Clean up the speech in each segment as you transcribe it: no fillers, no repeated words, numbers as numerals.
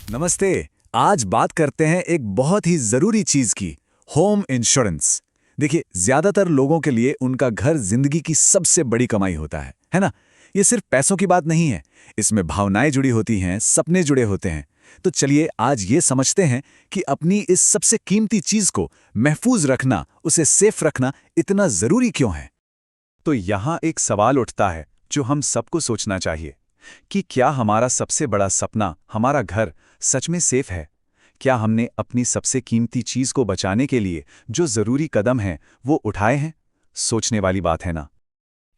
नमस्ते। आज बात करते हैं एक बहुत ही जरूरी चीज की, होम इंश्योरेंस। देखिए, ज्यादातर लोगों के लिए उनका घर जिंदगी की सबसे बड़ी कमाई होता है ना? ये सिर्फ पैसों की बात नहीं है, इसमें भावनाएं जुड़ी होती हैं, सपने जुड़े होते हैं। तो चलिए आज ये समझते हैं कि अपनी इस सबसे कीमती चीज को महफूज रखना, उसे सेफ रखना इतना जरूरी क्यों है। तो यहाँ एक सवाल उठता है जो हम सबको सोचना चाहिए कि क्या हमारा सबसे बड़ा सपना, हमारा घर, सच में सेफ है? क्या हमने अपनी सबसे कीमती चीज को बचाने के लिए जो जरूरी कदम हैं वो उठाए हैं? सोचने वाली बात है ना।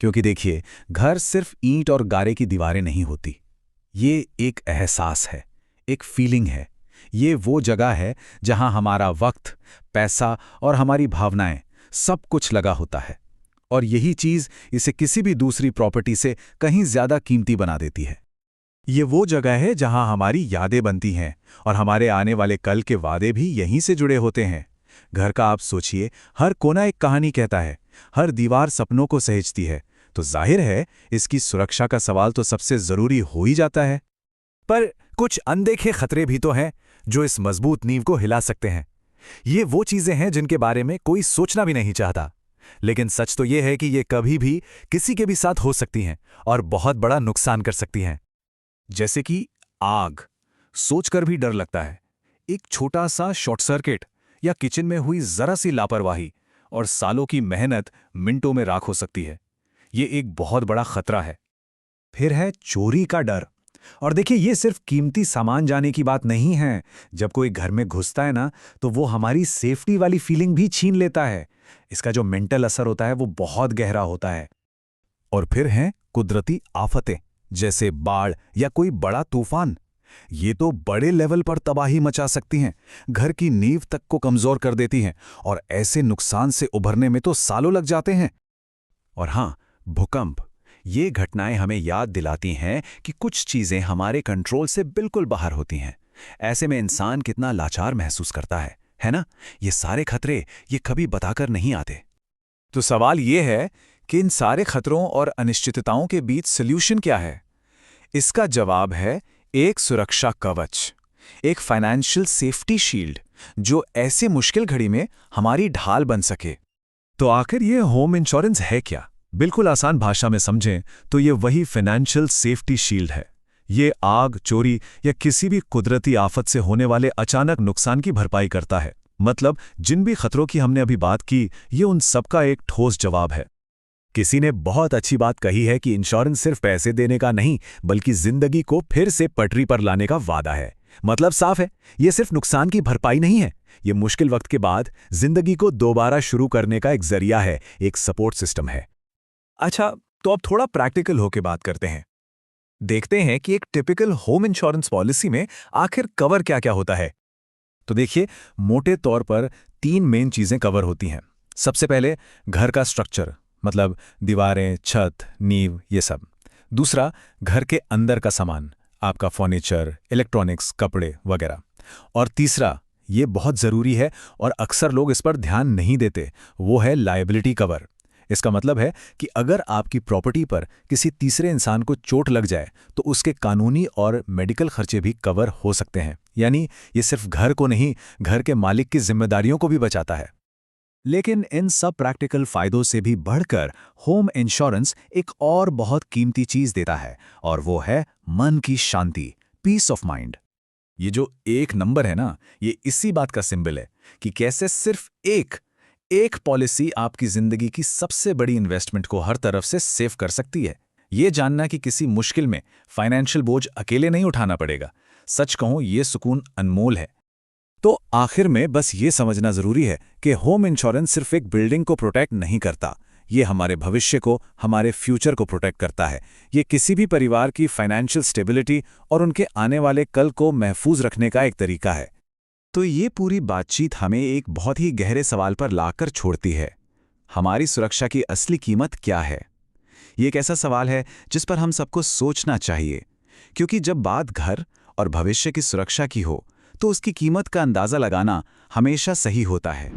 क्योंकि देखिए, घर सिर्फ ईंट और गारे की दीवारें नहीं होती। ये एक एहसास है, एक फीलिंग है। ये वो जगह है जहां हमारा वक्त, पैसा और हमारी भावनाएं सब कुछ लगा होता है। और यही चीज इसे किसी भी दूसरी प्रॉपर्टी से कहीं ज्यादा कीमती बना देती है। ये वो जगह है जहां हमारी यादें बनती हैं और हमारे आने वाले कल के वादे भी यहीं से जुड़े होते हैं। घर का आप सोचिए, हर कोना एक कहानी कहता है, हर दीवार सपनों को सहेजती है। तो जाहिर है इसकी सुरक्षा का सवाल तो सबसे जरूरी हो ही जाता है। पर कुछ अनदेखे खतरे भी तो हैं जो इस मजबूत नींव को हिला सकते हैं। ये वो चीजें हैं जिनके बारे में कोई सोचना भी नहीं चाहता, लेकिन सच तो ये है कि ये कभी भी किसी के भी साथ हो सकती हैं और बहुत बड़ा नुकसान कर सकती हैं। जैसे कि आग, सोचकर भी डर लगता है। एक छोटा सा शॉर्ट सर्किट या किचन में हुई जरा सी लापरवाही और सालों की मेहनत मिनटों में राख हो सकती है। ये एक बहुत बड़ा खतरा है। फिर है चोरी का डर। और देखिए, ये सिर्फ कीमती सामान जाने की बात नहीं है। जब कोई घर में घुसता है ना, तो वो हमारी सेफ्टी वाली फीलिंग भी छीन लेता है। इसका जो मेंटल असर होता है वो बहुत गहरा होता है। और फिर हैं कुदरती आफतें, जैसे बाढ़ या कोई बड़ा तूफान। ये तो बड़े लेवल पर तबाही मचा सकती हैं, घर की नींव तक को कमजोर कर देती हैं, और ऐसे नुकसान से उभरने में तो सालों लग जाते हैं। और हां, भूकंप। ये घटनाएं हमें याद दिलाती हैं कि कुछ चीजें हमारे कंट्रोल से बिल्कुल बाहर होती हैं। ऐसे में इंसान कितना लाचार महसूस करता है ना? ये सारे खतरे ये कभी बताकर नहीं आते। तो सवाल ये है कि इन सारे खतरों और अनिश्चितताओं के बीच सॉल्यूशन क्या है? इसका जवाब है एक सुरक्षा कवच, एक फाइनेंशियल सेफ्टी शील्ड, जो ऐसे मुश्किल घड़ी में हमारी ढाल बन सके। तो आखिर ये होम इंश्योरेंस है क्या? बिल्कुल आसान भाषा में समझें तो ये वही फाइनेंशियल सेफ्टी शील्ड है। ये आग, चोरी या किसी भी कुदरती आफत से होने वाले अचानक नुकसान की भरपाई करता है। मतलब जिन भी खतरों की हमने अभी बात की, ये उन सबका एक ठोस जवाब है। किसी ने बहुत अच्छी बात कही है कि इंश्योरेंस सिर्फ पैसे देने का नहीं, बल्कि जिंदगी को फिर से पटरी पर लाने का वादा है। मतलब साफ है, ये सिर्फ नुकसान की भरपाई नहीं है, ये मुश्किल वक्त के बाद जिंदगी को दोबारा शुरू करने का एक जरिया है, एक सपोर्ट सिस्टम है। अच्छा, तो अब थोड़ा प्रैक्टिकल होकर बात करते हैं। देखते हैं कि एक टिपिकल होम इंश्योरेंस पॉलिसी में आखिर कवर क्या क्या होता है। तो देखिए, मोटे तौर पर 3 मेन चीजें कवर होती हैं। सबसे पहले घर का स्ट्रक्चर, मतलब दीवारें, छत, नींव, ये सब। दूसरा, घर के अंदर का सामान, आपका फर्नीचर, इलेक्ट्रॉनिक्स, कपड़े वगैरह। और तीसरा, ये बहुत जरूरी है और अक्सर लोग इस पर ध्यान नहीं देते, वो है लायबिलिटी कवर। इसका मतलब है कि अगर आपकी प्रॉपर्टी पर किसी तीसरे इंसान को चोट लग जाए तो उसके कानूनी और मेडिकल खर्चे भी कवर हो सकते हैं। यानी ये सिर्फ घर को नहीं, घर के मालिक की जिम्मेदारियों को भी बचाता है। लेकिन इन सब प्रैक्टिकल फायदों से भी बढ़कर होम इंश्योरेंस एक और बहुत कीमती चीज देता है, और वो है मन की शांति, पीस ऑफ माइंड। ये जो 1 नंबर है ना, ये इसी बात का सिंबल है कि कैसे सिर्फ एक पॉलिसी आपकी जिंदगी की सबसे बड़ी इन्वेस्टमेंट को हर तरफ से सेव कर सकती है। ये जानना कि किसी मुश्किल में फाइनेंशियल बोझ अकेले नहीं उठाना पड़ेगा, सच कहूं ये सुकून अनमोल है। तो आखिर में बस ये समझना जरूरी है कि होम इंश्योरेंस सिर्फ एक बिल्डिंग को प्रोटेक्ट नहीं करता, ये हमारे भविष्य को, हमारे फ्यूचर को प्रोटेक्ट करता है। ये किसी भी परिवार की फाइनेंशियल स्टेबिलिटी और उनके आने वाले कल को महफूज रखने का एक तरीका है। तो ये पूरी बातचीत हमें एक बहुत ही गहरे सवाल पर लाकर छोड़ती है। हमारी सुरक्षा की असली कीमत क्या है? ये एक ऐसा सवाल है जिस पर हम सबको सोचना चाहिए, क्योंकि जब बात घर और भविष्य की सुरक्षा की हो तो उसकी कीमत का अंदाजा लगाना हमेशा सही होता है।